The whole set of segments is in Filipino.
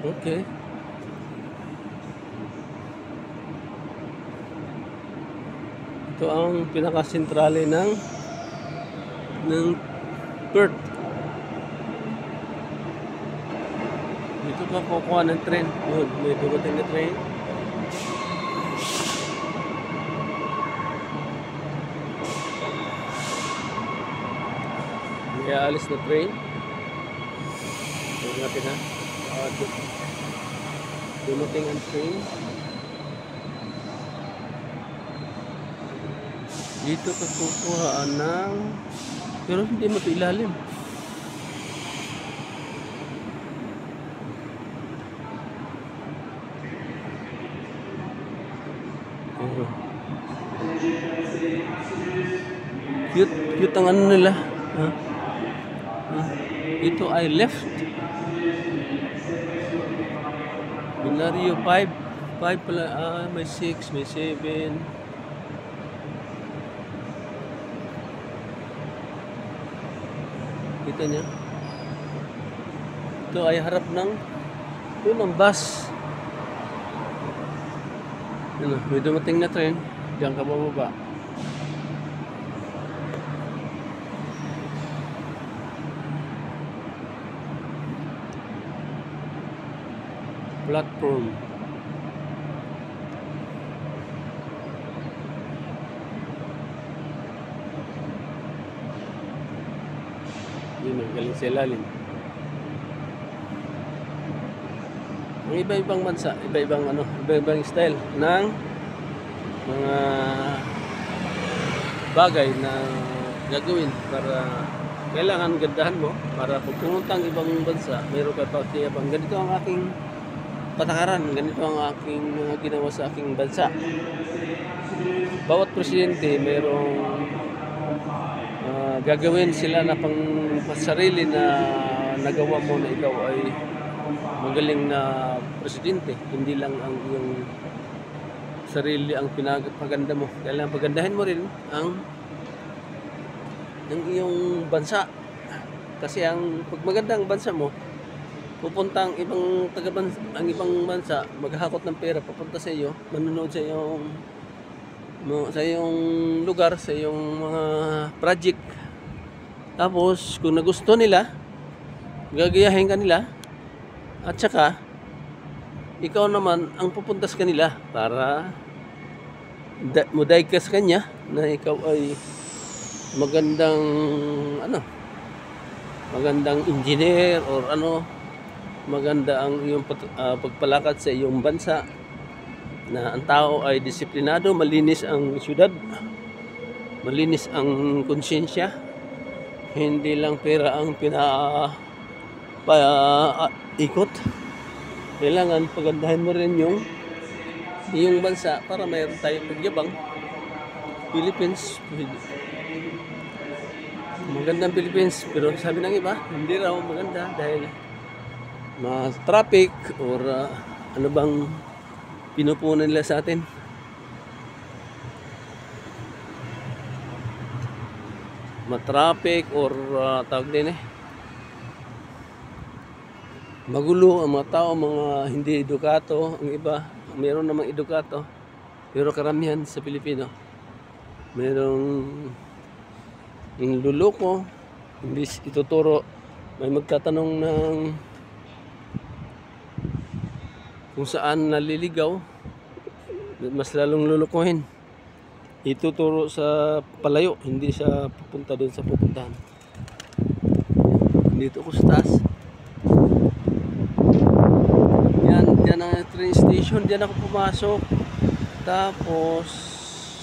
Okay. Ito ang pinakasentrale ng Perth. Dito ka kukuha ng train. Yun, may dumating na train. May aalis na train. Tingnan natin ha. Dumating ang train. Dito ka kukuha ng... Pero hindi mo ito ilalim. Cute ang ano nila. Ito ay left. Binario 5 pala, may 6, may 7. Kita niya. Ito ay harap ng bus. Ano, may dumating na train. Diyan ka bababa. Platform. Yun ang galing sa ilalim. Ang iba-ibang bansa, iba-ibang style ng mga bagay na gagawin para kailangan gandahan mo para kung pumuntang ibang bansa, mayroon ka pagtiyabang. Ganito ang aking patakaran, ganito ang aking mga ginawa sa aking bansa. Bawat presidente mayroong gagawin sila na pang sarili na nagawa mo na ikaw ay magaling na presidente. Hindi lang ang iyong sarili ang pinagpaganda mo. Kailangan pagandahin mo rin ang iyong bansa. Kasi ang pag maganda ang bansa mo, pupunta ang ibang ibang bansa, maghahakot ng pera papunta sa iyo, manonood sa iyong lugar, sa iyong mga project. Tapos kung nagusto nila, gagayahin ka nila. At saka ikaw naman ang pupunta sa kanila para muday ka sa kanya na ikaw ay magandang engineer or maganda ang iyong pagpalakad sa iyong bansa, na ang tao ay disiplinado, malinis ang syudad, malinis ang konsyensya, hindi lang pera ang ikot. Kailangan pagandahin mo rin yung iyong bansa para mayroon tayong pagyabang. Philippines, magandang Philippines, pero sabi ng iba hindi raw maganda dahil mas traffic or ano bang pinupunan nila sa atin. Matraffic or tawag din magulo ang mga tao, mga hindi edukato. Ang iba mayroon namang edukato, pero karamihan sa Pilipino mayroong luloko, imbis ituturo, may magtatanong ng kung saan naliligaw, mas lalong lulukuhin. Ituturo sa palayo, hindi sa pupunta doon sa pupuntahan. Dito ko sa taas. Yan ang train station, diyan ako pumasok. Tapos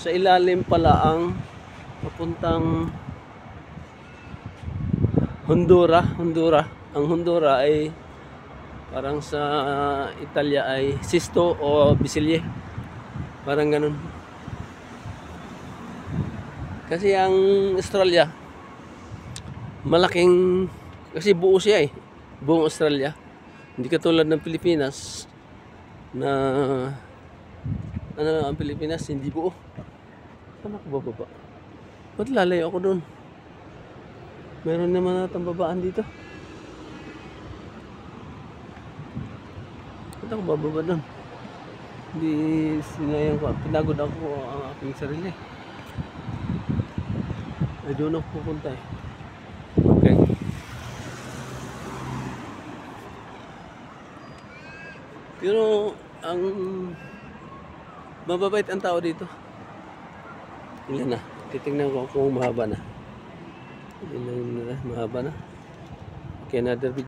sa ilalim pala ang papuntang Honduras. Ang Honduras ay parang sa Italia ay Sisto o Bisilla. Parang ganun. Kasi ang Australia malaking, kasi buo siya buong Australia. Hindi katulad ng Pilipinas na ang Pilipinas hindi buo. Saan ako bababa? Ba't lalayo ako doon? Meron naman natang babaan dito. ako bababa doon. Hindi sinayang ko. Pinagod ako ang aking sarili. Ay, doon ako pupunta eh. Okay. Pero ang mababait ang tao dito. Ilan na? Titingnan ko kung mahaba na. Ilan na? Mahaba na? Okay, another video.